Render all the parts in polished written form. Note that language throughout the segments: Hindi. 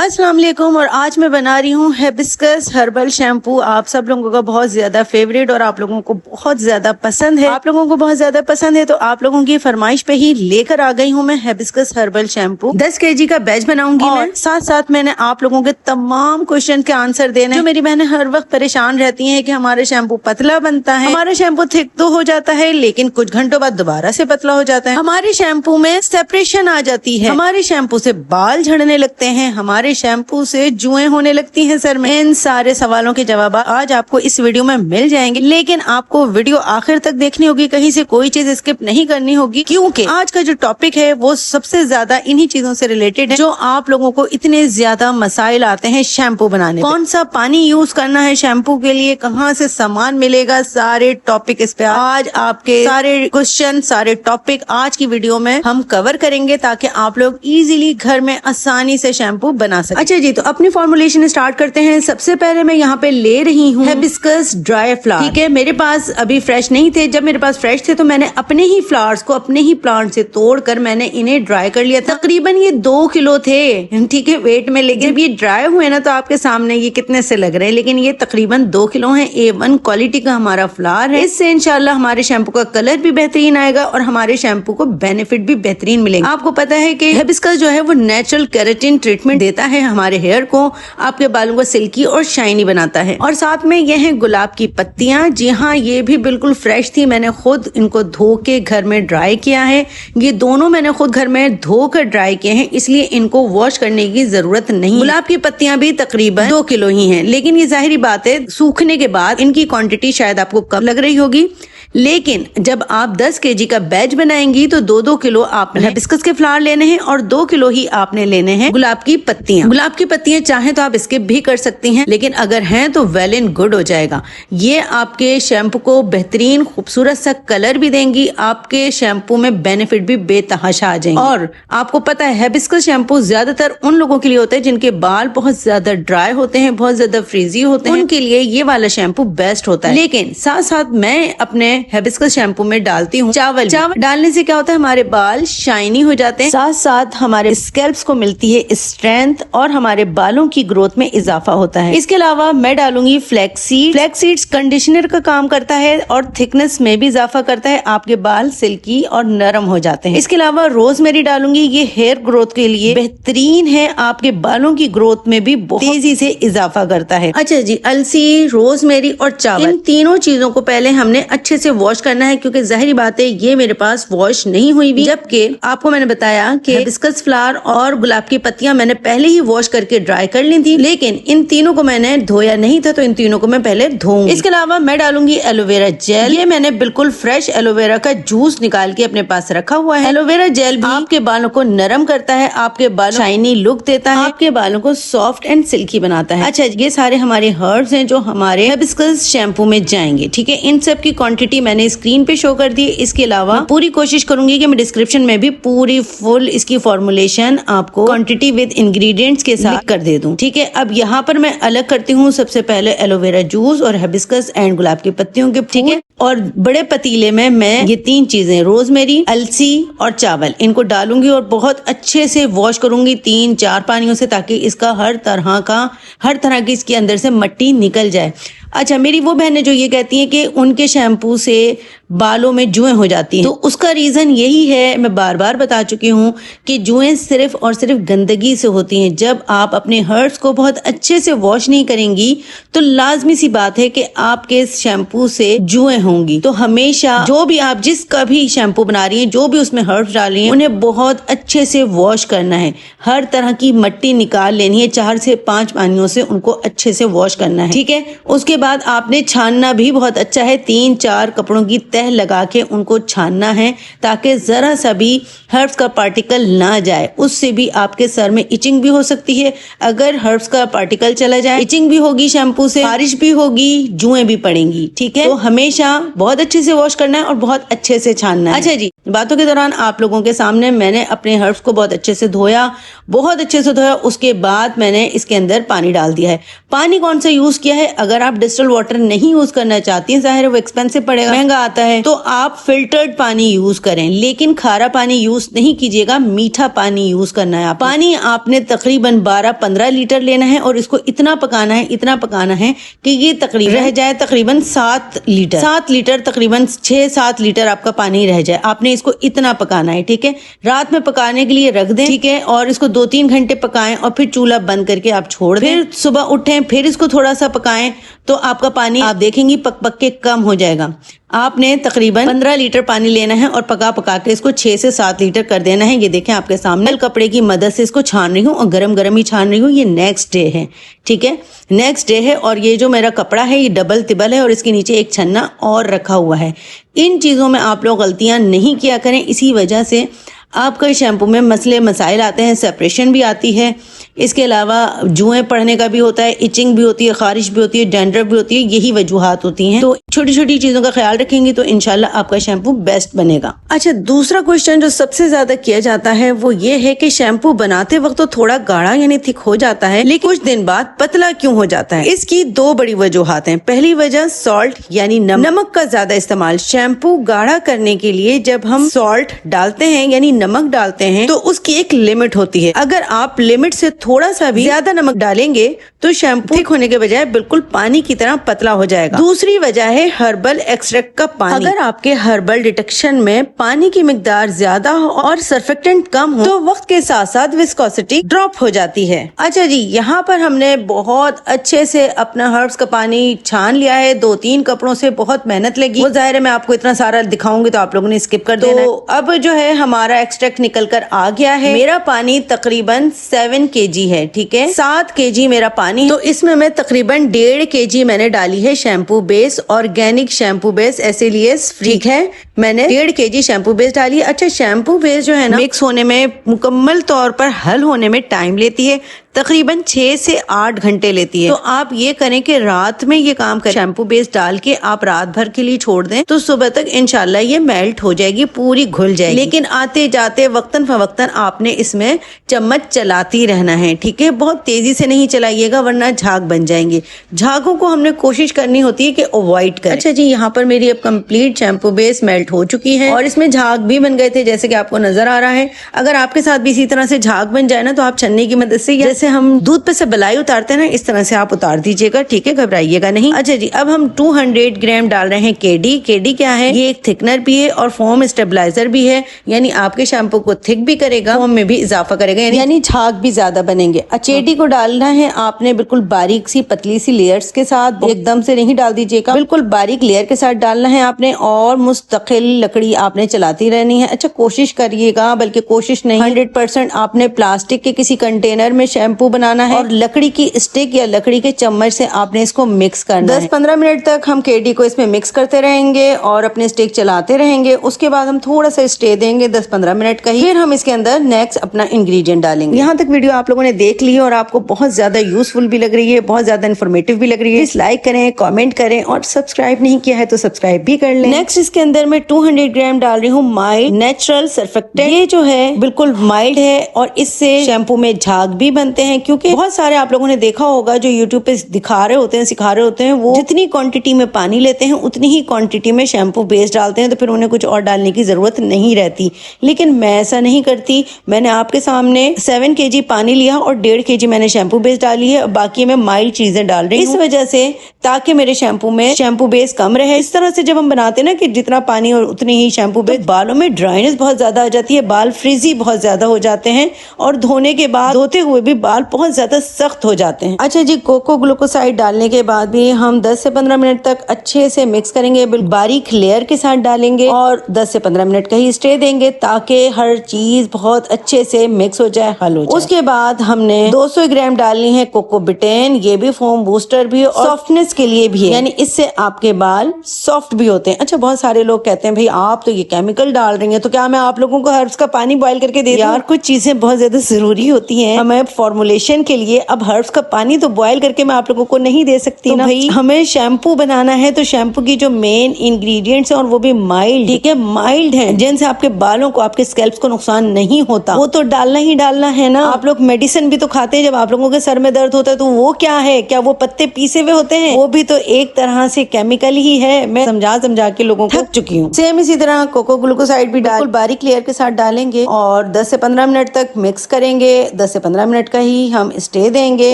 अस्सलाम वालेकुम। और आज मैं बना रही हूँ हिबिस्कस हर्बल शैम्पू। आप सब लोगों का बहुत ज्यादा फेवरेट और आप लोगों को बहुत ज्यादा पसंद है। आप लोगों को बहुत ज्यादा पसंद है तो आप लोगों की फरमाइश पे ही लेकर आ गई हूँ मैं हिबिस्कस हर्बल शैम्पू। 10 kg का बैच बनाऊंगी और साथ साथ मैंने आप लोगों के तमाम क्वेश्चन के आंसर देने। जो मेरी बहनें हर वक्त परेशान रहती है कि हमारा शैम्पू पतला बनता है, हमारा शैम्पू थिक तो हो जाता है लेकिन कुछ घंटों बाद दोबारा से पतला हो जाता है, हमारे शैम्पू में सेपरेशन आ जाती है, हमारे शैम्पू से बाल झड़ने लगते हैं, हमारे शैम्पू से जुएं होने लगती हैं सर में। इन सारे सवालों के जवाब आज आपको इस वीडियो में मिल जाएंगे, लेकिन आपको वीडियो आखिर तक देखनी होगी, कहीं से कोई चीज स्किप नहीं करनी होगी, क्योंकि आज का जो टॉपिक है वो सबसे ज्यादा इन्हीं चीजों से रिलेटेड है जो आप लोगों को इतने ज्यादा मसाइल आते हैं शैम्पू बनाने। कौन सा पानी यूज करना है शैम्पू के लिए, कहाँ से सामान मिलेगा, सारे टॉपिक इस पे आज आपके सारे क्वेश्चन, सारे टॉपिक आज की वीडियो में हम कवर करेंगे ताकि आप लोग इजीली घर में आसानी से शैम्पू बना सके। अच्छा जी, तो अपनी फॉर्मुलेशन स्टार्ट करते हैं। सबसे पहले मैं यहाँ पे ले रही हूँ हिबिस्कस ड्राई फ्लावर। ठीक है, मेरे पास अभी फ्रेश नहीं थे, जब मेरे पास फ्रेश थे तो मैंने अपने ही फ्लावर्स को अपने ही प्लांट से तोड़कर मैंने इन्हें ड्राई कर लिया। तकरीबन ये 2 किलो थे, ठीक है, वेट में। लेकिन जब ये ड्राई हुए ना तो आपके सामने ये कितने से लग रहे हैं, लेकिन ये तकरीबन 2 किलो है। A1 क्वालिटी का हमारा फ्लावर है। इससे इंशाल्लाह हमारे शैम्पू का कलर भी बेहतरीन आएगा और हमारे शैम्पू को बेनिफिट भी बेहतरीन मिलेगा। आपको पता है कि हिबिस्कस जो है वो नेचुरल केराटिन ट्रीटमेंट देता है हमारे हेयर को, आपके बालों को सिल्की और शाइनी बनाता है। और साथ में ये है गुलाब की पत्तियां। जी हाँ, ये भी बिल्कुल फ्रेश थी, मैंने खुद इनको धो के घर में ड्राई किया है। ये दोनों मैंने खुद घर में धो कर ड्राई किए हैं, इसलिए इनको वॉश करने की जरूरत नहीं। गुलाब की पत्तियां भी तकरीबन 2 किलो ही हैं, लेकिन ये जाहिर बात है सूखने के बाद इनकी क्वांटिटी शायद आपको कम लग रही होगी, लेकिन जब आप 10 kg का बैच बनाएंगी तो 2-2 किलो आपने हिबिस्कस के फ्लावर लेने हैं और 2 किलो ही आपने लेने हैं गुलाब की पत्तियां। गुलाब की पत्तियां चाहे तो आप स्किप भी कर सकती हैं, लेकिन अगर हैं तो वेल एंड गुड हो जाएगा। ये आपके शैम्पू को बेहतरीन खूबसूरत सा कलर भी देंगी, आपके शैम्पू में बेनिफिट भी बेतहाशा आ जाएंगे। और आपको पता है हिबिस्कस शैम्पू ज्यादातर उन लोगों के लिए होता है जिनके बाल बहुत ज्यादा ड्राई होते हैं, बहुत ज्यादा फ्रीजी होते हैं, उनके लिए ये वाला शैम्पू बेस्ट होता है। लेकिन साथ साथ मैं अपने हिबिस्कस शैम्पू में डालती हूँ चावल डालने से क्या होता है, हमारे बाल शाइनी हो जाते हैं, साथ साथ हमारे स्कैल्प्स को मिलती है स्ट्रेंथ और हमारे बालों की ग्रोथ में इजाफा होता है। इसके अलावा मैं डालूंगी फ्लैक्स सीड्स कंडीशनर का काम करता है और थिकनेस में भी इजाफा करता है, आपके बाल सिल्की और नरम हो जाते हैं। इसके अलावा रोजमेरी डालूंगी, ये हेयर ग्रोथ के लिए बेहतरीन है, आपके बालों की ग्रोथ में भी बहुत तेजी से इजाफा करता है। अच्छा जी, अलसी, रोजमेरी और चावल, इन तीनों चीजों को पहले हमने अच्छे से वॉश करना है, क्योंकि जाहिर बात है ये मेरे पास वॉश नहीं हुई भी। जबकि आपको मैंने बताया कि हिबिस्कस फ्लावर और गुलाब की पत्तियां मैंने पहले ही वॉश करके ड्राई कर ली थी, लेकिन इन तीनों को मैंने धोया नहीं था, तो इन तीनों को मैं पहले धोऊंगी। इसके अलावा मैं डालूंगी एलोवेरा जेल। ये मैंने बिल्कुल फ्रेश एलोवेरा का जूस निकाल के अपने पास रखा हुआ है। एलोवेरा जेल भी आपके बालों को नरम करता है, आपके बालों शाइनी लुक देता है, आपके बालों को सॉफ्ट एंड सिल्की बनाता है। अच्छा, ये सारे हमारे हर्ब्स हैं जो हमारे हिबिस्कस शैम्पू में जाएंगे, ठीक है। इन सब की क्वांटिटी मैंने स्क्रीन पे शो कर दी। इसके अलावा पूरी कोशिश करूंगी कि मैं डिस्क्रिप्शन में भी पूरी फुल इसकी फॉर्मुलेशन आपको क्वांटिटी विद इंग्रेडिएंट्स के साथ कर दे दूं, ठीक है। अब यहाँ पर मैं अलग करती हूँ सबसे पहले एलोवेरा जूस और हिबिस्कस एंड गुलाब की पत्तियों के, ठीक है। और बड़े पतीले में मैं ये 3 चीजें रोजमेरी, अलसी और चावल इनको डालूंगी और बहुत अच्छे से वॉश करूंगी 3-4 पानियों से, ताकि इसका हर तरह की इसके अंदर से मट्टी निकल जाए। अच्छा, मेरी वो बहनें जो ये कहती हैं कि उनके शैम्पू से बालों में जुएं हो जाती हैं, तो उसका रीजन यही है, मैं बार बार बता चुकी हूँ कि जुएं सिर्फ और सिर्फ गंदगी से होती हैं। जब आप अपने हर्ब्स को बहुत अच्छे से वॉश नहीं करेंगी तो लाजमी सी बात है कि आपके शैम्पू से जुएं होंगी। तो हमेशा जो भी आप जिसका भी शैम्पू बना रही हैं, जो भी उसमें हर्ब्स डाल रही हैं, उन्हें बहुत अच्छे से वॉश करना है, हर तरह की मट्टी निकाल लेनी है, 4 से 5 पानियों से उनको अच्छे से वॉश करना है, ठीक है। उसके बाद आपने छानना भी बहुत अच्छा है, 3-4 कपड़ों की तह लगा के उनको छानना है, ताकि जरा सा भी हर्ब्स का पार्टिकल ना जाए। उससे भी आपके सर में इचिंग भी हो सकती है। अगर हर्ब्स का पार्टिकल चला जाए, इचिंग भी होगी शैम्पू से, बारिश भी होगी, जुएं भी पड़ेंगी, ठीक है। तो हमेशा बहुत अच्छे से वॉश करना है और बहुत अच्छे से छानना है। अच्छा जी, बातों के दौरान आप लोगों के सामने मैंने अपने हर्ब्स को बहुत अच्छे से धोया, बहुत अच्छे से धोया। उसके बाद मैंने इसके अंदर पानी डाल दिया है। पानी कौन सा यूज किया है, अगर आप डिस्टिल्ड वाटर नहीं यूज करना चाहती हैं, जाहिर है वो एक्सपेंसिव पड़ेगा, महंगा आता है तो आप फिल्टर्ड पानी यूज करें, लेकिन खारा पानी यूज नहीं कीजिएगा, मीठा पानी यूज करना है। पानी आपने तकरीबन 12-15 लीटर लेना है और इसको इतना पकाना है कि ये तकरीबन रह जाए तकरीबन 7 लीटर तकरीबन 6-7 लीटर आपका पानी रह जाए। आपने इसको इतना पकाना है, ठीक है। रात में पकाने के लिए रख दें, ठीक है, और इसको 2-3 घंटे पकाएं और फिर चूल्हा बंद करके आप छोड़ दें। फिर सुबह उठें, फिर इसको थोड़ा सा पकाएं तो आपका पानी आप देखेंगी पक पक के कम हो जाएगा। आपने तकरीबन 15 लीटर पानी लेना है और पका पका के इसको 6 से 7 लीटर कर देना है। ये देखें आपके सामने कपड़े की मदद से इसको छान रही हूँ और गरम गरम ही छान रही हूँ। ये नेक्स्ट डे है, ठीक है, नेक्स्ट डे है। और ये जो मेरा कपड़ा है ये डबल तिबल है और इसके नीचे एक छन्ना और रखा हुआ है। इन चीज़ों में आप लोग गलतियाँ नहीं किया करें, इसी वजह से आपका शैम्पू में मसले मसाइल आते हैं, सेपरेशन भी आती है, इसके अलावा जुएं पड़ने का भी होता है, इचिंग भी होती है, खारिश भी होती है, डैंड्रफ भी होती है। यही वजूहात होती हैं। तो छोटी छोटी चीजों का ख्याल रखेंगे तो इंशाल्लाह आपका शैम्पू बेस्ट बनेगा। अच्छा, दूसरा क्वेश्चन जो सबसे ज्यादा किया जाता है वो ये है कि शैम्पू बनाते वक्त तो थोड़ा गाढ़ा यानी थिक हो जाता है, लेकिन कुछ दिन बाद पतला क्यों हो जाता है? इसकी 2 बड़ी वजूहात हैं। पहली वजह सॉल्ट यानी नमक का ज्यादा इस्तेमाल। शैम्पू गाढ़ा करने के लिए जब हम सॉल्ट डालते हैं यानी नमक डालते हैं तो उसकी एक लिमिट होती है। अगर आप लिमिट से थोड़ा सा भी ज्यादा नमक डालेंगे तो शैम्पू थिक होने के बजाय बिल्कुल पानी की तरह पतला हो जाएगा। दूसरी वजह है हर्बल एक्सट्रैक्ट का पानी। अगर आपके हर्बल डिटेक्शन में पानी की मिकदार ज्यादा हो और सर्फेक्टेंट कम हो तो वक्त के साथ साथ विस्कोसिटी ड्रॉप हो जाती है। अच्छा जी, यहाँ पर हमने बहुत अच्छे से अपना हर्ब्स का पानी छान लिया है। 2-3 कपड़ों से बहुत मेहनत लगी। वो जाहिर है मैं आपको इतना सारा दिखाऊंगी तो आप लोगों ने स्किप कर देना है। अब जो है हमारा एक्सट्रैक्ट निकल कर आ गया है। मेरा पानी तकरीबन 7 kg है, ठीक है, 7 kg मेरा पानी। तो इसमें मैं तकरीबन 1.5 kg मैंने डाली है shampoo base, organic shampoo base SLES free, ठीक है। मैंने 1.5 kg शैम्पू बेस डाली है। अच्छा, शैम्पू बेस जो है ना मिक्स होने में, मुकम्मल तौर पर हल होने में टाइम लेती है, तकरीबन 6 से 8 घंटे लेती है। तो आप ये करें कि रात में ये काम करें, शैम्पू बेस डाल के आप रात भर के लिए छोड़ दें तो सुबह तक इंशाल्लाह ये मेल्ट हो जाएगी, पूरी घुल जाएगी। लेकिन आते जाते वक्तन फवक्तन आपने इसमें चम्मच चलाती रहना है, ठीक है। बहुत तेजी से नहीं चलाइएगा वरना झाग बन जाएंगे। झागों को हमने कोशिश करनी होती है कि अवॉइड करें। अच्छा जी, यहाँ पर मेरी अब कंप्लीट शैम्पू बेस मेल्ट हो चुकी है और इसमें झाग भी बन गए थे जैसे कि आपको नजर आ रहा है। अगर आपके साथ भी इसी तरह से झाग बन जाए ना तो आप छन्नी की मदद से, जैसे हम दूध पे से बलाई उतारते हैं ना, इस तरह से आप उतार दीजिएगा, ठीक है, घबराइएगा नहीं। अच्छा जी, अब हम 200 ग्राम डाल रहे हैं केडी। केडी क्या है? ये एक थिकनर भी है और फोम स्टेबलाइजर भी है, यानी आपके शैम्पू को थिक भी करेगा, फोम में भी इजाफा करेगा, यानी झाग भी ज्यादा बनेंगे। केडी को डालना है आपने बिल्कुल बारीक सी पतली सी लेयर्स के साथ, एकदम से नहीं डाल दीजिएगा, बिल्कुल बारीक लेयर के साथ डालना है आपने और मुस्तकिल लकड़ी आपने चलाती रहनी है। अच्छा, कोशिश करिएगा, बल्कि कोशिश नहीं 100% आपने प्लास्टिक के किसी कंटेनर में शैम्पू बनाना है और लकड़ी की स्टिक या लकड़ी के चम्मच से आपने इसको मिक्स करना है। 10-15 मिनट तक हम केडी को इसमें मिक्स करते रहेंगे और अपने स्टिक चलाते रहेंगे। उसके बाद हम थोड़ा सा स्टे देंगे 10-15 मिनट का ही, फिर हम इसके अंदर नेक्स्ट अपना इंग्रेडिएंट डालेंगे। यहाँ तक वीडियो आप लोगों ने देख ली और आपको बहुत ज्यादा यूजफुल भी लग रही है, बहुत ज्यादा इन्फॉर्मेटिव भी लग रही है, प्लीज लाइक करें, कमेंट करें और सब्सक्राइब नहीं किया है तो सब्सक्राइब भी कर लें। नेक्स्ट इसके अंदर मैं 200 ग्राम डाल रही हूँ माइल्ड नेचुरल सर्फेक्टेंट। ये जो है बिल्कुल माइल्ड है और इससे शैम्पू में झाग भी बनते हैं, क्योंकि बहुत सारे आप लोगों ने देखा होगा जो यूट्यूब पे दिखा रहे होते हैं, सिखा रहे होते हैं, वो जितनी क्वांटिटी में पानी लेते हैं उतनी ही क्वांटिटी में शैम्पू बेस डालते हैं, तो फिर उन्हें कुछ और डालने की जरूरत नहीं रहती। लेकिन मैं ऐसा नहीं करती। मैंने आपके सामने 7 kg पानी लिया और 1.5 kg मैंने शैम्पू बेस डाली है, बाकी मैं माइल्ड चीजें डाल रही हूँ इस वजह से, ताकि मेरे शैम्पू में शैम्पू बेस कम रहे। इस तरह से जब हम बनाते हैं ना कि जितना पानी और उतनी ही शैम्पू बेस, तो बालों में ड्राइनेस बहुत ज्यादा आ जाती है, बाल फ्रिजी बहुत ज्यादा हो जाते हैं और धोने के बाद, धोते हुए भी बाल बहुत ज्यादा सख्त हो जाते हैं। अच्छा जी, कोको ग्लूकोसाइड डालने के बाद भी हम 10 से 15 मिनट तक अच्छे से मिक्स करेंगे, बारीक लेयर के साथ डालेंगे और 10 से 15 मिनट का ही स्टे देंगे ताकि हर चीज बहुत अच्छे से मिक्स हो जाए, हल हो जाए। उसके बाद हमने 200 ग्राम डालनी है कोको बिटेन। ये भी फोम बूस्टर भी और सॉफ्टनेस के लिए भी है, यानी इससे आपके बाल सॉफ्ट भी होते हैं। अच्छा, बहुत सारे लोग कहते हैं भाई आप तो ये केमिकल डाल रही हैं, तो क्या मैं आप लोगों को हर्ब्स का पानी बॉयल करके दे दूं? यार, कुछ चीजें बहुत ज्यादा जरूरी होती हैं हमें फॉर्मुलेशन के लिए। अब हर्ब्स का पानी तो बॉयल करके मैं आप लोगों को नहीं दे सकती तो ना भाई। हमें शैम्पू बनाना है तो शैम्पू की जो मेन इंग्रेडिएंट्स हैं और वो भी माइल्ड, ठीक है, माइल्ड हैं, जिनसे आपके बालों को, आपके स्कैल्प को नुकसान नहीं होता, वो तो डालना ही डालना है ना। आप लोग मेडिसिन भी तो खाते हैं, जब आप लोगों के सर में दर्द होता है तो वो क्या है? क्या वो पत्ते पीसे हुए होते हैं? वो वो भी तो एक तरह से केमिकल ही है। मैं समझा के लोगों को थक चुकी हूँ। सेम इसी तरह कोको ग्लूकोसाइड भी बिल्कुल बारीक लेयर के साथ डालेंगे और 10 से 15 मिनट तक मिक्स करेंगे। 10 से 15 मिनट का ही हम स्टे देंगे,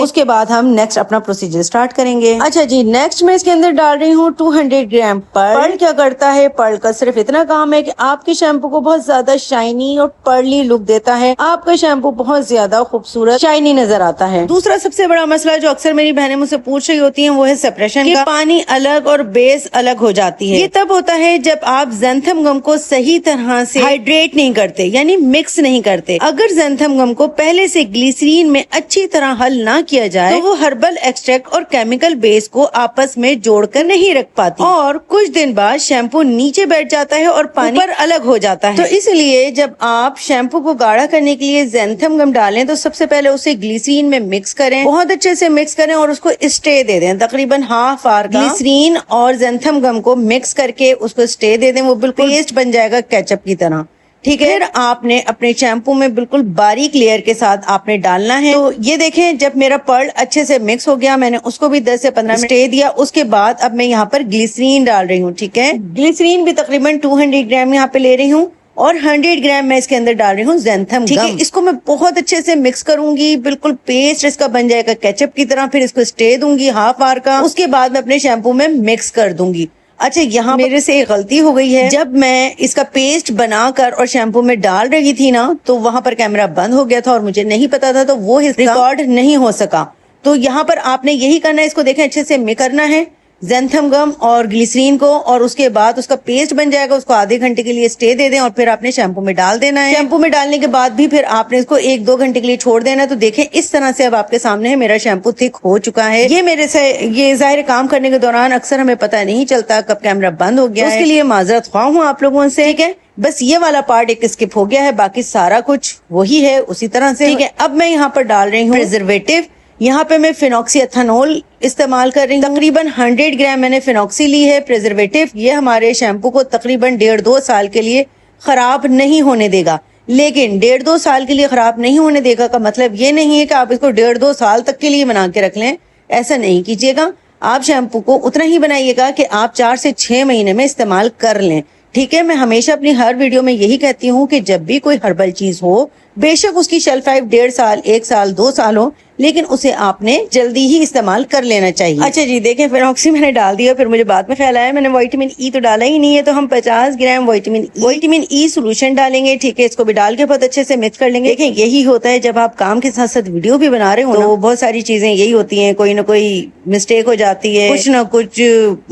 उसके बाद हम नेक्स्ट अपना प्रोसीजर स्टार्ट करेंगे। अच्छा जी, नेक्स्ट मैं इसके अंदर डाल रही हूँ 200 ग्राम पर्ल। क्या करता है पर्ल का सिर्फ इतना काम है कि आपके शैम्पू को बहुत ज्यादा शाइनी और पर्ली लुक देता है। आपका शैम्पू बहुत ज्यादा खूबसूरत शाइनी नजर आता है। दूसरा सबसे बड़ा मसला जो अक्सर मेरी बहनें मुझसे पूछ रही होती हैं वो है सेपरेशन का। पानी अलग और बेस अलग हो जाती है। ये तब होता है जब आप ज़ैंथम गम को सही तरह से हाइड्रेट नहीं करते, यानी मिक्स नहीं करते। अगर ज़ैंथम गम को पहले से ग्लिसरीन में अच्छी तरह हल ना किया जाए तो वो हर्बल एक्सट्रैक्ट और केमिकल बेस को आपस में जोड़कर नहीं रख पाती और कुछ दिन बाद शैम्पू नीचे बैठ जाता है और पानी ऊपर अलग हो जाता है। तो इसलिए जब आप शैम्पू को गाढ़ा करने के लिए ज़ैंथम गम डालें तो सबसे पहले उसे ग्लिसरीन में मिक्स करें, बहुत अच्छे से मिक्स करें और उसको स्टे दे दें। तकरीबन हाफ आवर ग्लिसरीन और ज़ैंथम गम को मिक्स करके उसको स्टे दे दें। वो बिल्कुल पेस्ट बन जाएगा केचप की तरह। ठीक है, फिर आपने अपने शैम्पू में बिल्कुल बारीक लेयर के साथ आपने डालना है। तो ये देखें, जब मेरा पर्ल अच्छे से मिक्स हो गया, मैंने उसको भी 10 से 15 मिनट स्टे दिया। उसके बाद अब मैं यहाँ पर ग्लिसरीन डाल रही हूँ। ठीक है, ग्लिसरीन भी तकरीबन 200 ग्राम यहाँ पे ले रही हूँ और 100 ग्राम मैं इसके अंदर डाल रही हूँ ज़ैंथम गम। इसको मैं बहुत अच्छे से मिक्स करूंगी, बिल्कुल पेस्ट इसका बन जाएगा केचप की तरह। फिर इसको स्टे दूंगी हाफ आवर का, उसके बाद मैं अपने शैम्पू में मिक्स कर दूंगी। अच्छा, यहाँ मेरे से एक गलती हो गई है। जब मैं इसका पेस्ट बनाकर और शैम्पू में डाल रही थी ना, तो वहां पर कैमरा बंद हो गया था और मुझे नहीं पता था, तो वो रिकॉर्ड नहीं हो सका। तो यहाँ पर आपने यही करना है, इसको देखें अच्छे से मिक्स करना है ज़ैंथम गम और ग्लिसरीन को, और उसके बाद उसका पेस्ट बन जाएगा। उसको आधे घंटे के लिए स्टे दे दें और फिर आपने शैम्पू में डाल देना है। शैम्पू में डालने के बाद भी फिर आपने इसको 1-2 घंटे के लिए छोड़ देना है। तो देखें इस तरह से अब आपके सामने है मेरा शैम्पू थिक हो चुका है। ये मेरे से ये जाहिर काम करने के दौरान अक्सर हमें पता नहीं चलता कब कैमरा बंद हो गया है, उसके लिए माजरत ख्वाह हूँ आप लोगों से। ठीक है, बस ये वाला पार्ट एक स्किप हो गया है, बाकी सारा कुछ वही है उसी तरह से। ठीक है, अब मैं यहाँ पर डाल रही हूँ प्रिजर्वेटिव। यहाँ पे मैं फिनॉक्सीएथानोल इस्तेमाल कर रही हूँ। तकरीबन 100 ग्राम मैंने फिनॉक्सी ली है प्रिजर्वेटिव। ये हमारे शैम्पू को तकरीबन 1.5-2 साल के लिए खराब नहीं होने देगा। लेकिन 1.5-2 साल के लिए खराब नहीं होने देगा का मतलब ये नहीं है कि आप इसको 1.5-2 साल तक के लिए बना के रख लें। ऐसा नहीं कीजिएगा। आप शैम्पू को उतना ही बनाइएगा कि आप 4 से 6 महीने में इस्तेमाल कर लें। ठीक है, मैं हमेशा अपनी हर वीडियो में यही कहती हूँ कि जब भी कोई हर्बल चीज हो, बेशक उसकी शेल्फ लाइफ 1.5 साल, 1 साल, 2 साल हो, लेकिन उसे आपने जल्दी ही इस्तेमाल कर लेना चाहिए। अच्छा जी, देखें फिनॉक्सी मैंने डाल दिया, फिर मुझे बाद में ख्याल आया मैंने विटामिन ई तो डाला ही नहीं है, तो हम 50 ग्राम विटामिन ई सोल्यूशन डालेंगे। ठीक है, इसको भी डाल के बहुत अच्छे से मिक्स कर लेंगे। देखें यही होता है जब आप काम के साथ साथ वीडियो भी बना रहे हो तो बहुत सारी चीजें यही होती है, कोई ना कोई मिस्टेक हो जाती है, कुछ ना कुछ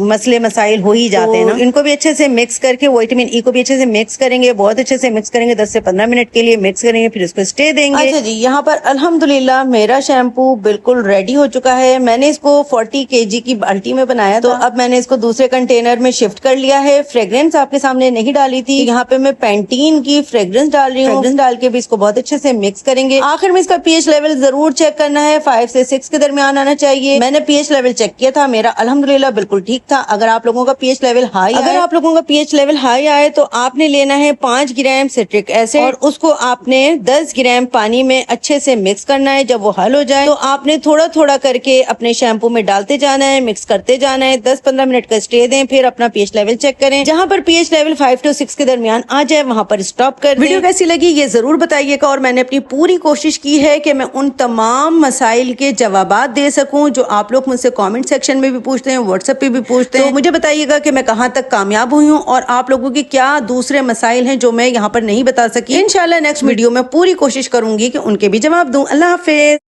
मसले मसाइल हो ही जाते हैं ना। इनको भी अच्छे से मिक्स करके विटामिन ई को भी अच्छे से मिक्स करेंगे, बहुत अच्छे से मिक्स करेंगे, 10 से 15 मिनट के लिए मिक्स करेंगे, फिर इसको स्टे देंगे। अच्छा जी, यहाँ पर अल्हम्दुलिल्लाह मेरा शैम्पू बिल्कुल रेडी हो चुका है। मैंने इसको 40 kg की बाल्टी में बनाया, तो अब मैंने इसको दूसरे कंटेनर में शिफ्ट कर लिया है। फ्रेग्रेंस आपके सामने नहीं डाली थी, यहाँ पे मैं पैंटीन की फ्रेग्रेंस डाल रही हूँ। फ्रेग्रेंस डाल के भी इसको बहुत अच्छे से मिक्स करेंगे। आखिर में इसका पीएच लेवल जरूर चेक करना है, 5 से 6 के दरमियान आना चाहिए। मैंने पीएच लेवल चेक किया था, मेरा अल्हम्दुलिल्लाह बिल्कुल ठीक था। अगर आप लोगों का पीएच लेवल हाई आए तो आपने लेना है 5 ग्राम सिट्रिक एसिड और उसको आपने 10 ग्राम पानी में अच्छे से मिक्स करना है। जब वो हल हो जाए तो आपने थोड़ा थोड़ा करके अपने शैम्पू में डालते जाना है, मिक्स करते जाना है। 10-15 मिनट का स्टे दें, फिर अपना पीएच लेवल चेक करें। जहाँ पर पीएच लेवल 5 से 6 के दरमियान आ जाए वहाँ पर स्टॉप कर दें। वीडियो कैसी लगी ये जरूर बताइएगा, और मैंने अपनी पूरी कोशिश की है कि मैं उन तमाम मसाइल के जवाबात दे सकूं जो आप लोग मुझसे कमेंट सेक्शन में भी पूछते हैं, व्हाट्सएप पे भी पूछते हैं। तो मुझे बताइएगा कि मैं कहाँ तक कामयाब हुई हूँ और आप लोगों के क्या दूसरे मसाइल हैं जो मैं यहाँ पर नहीं बता सकी। इंशाल्लाह नेक्स्ट वीडियो में पूरी कोशिश करूंगी कि उनके भी जवाब दूं। अल्लाह हाफिज।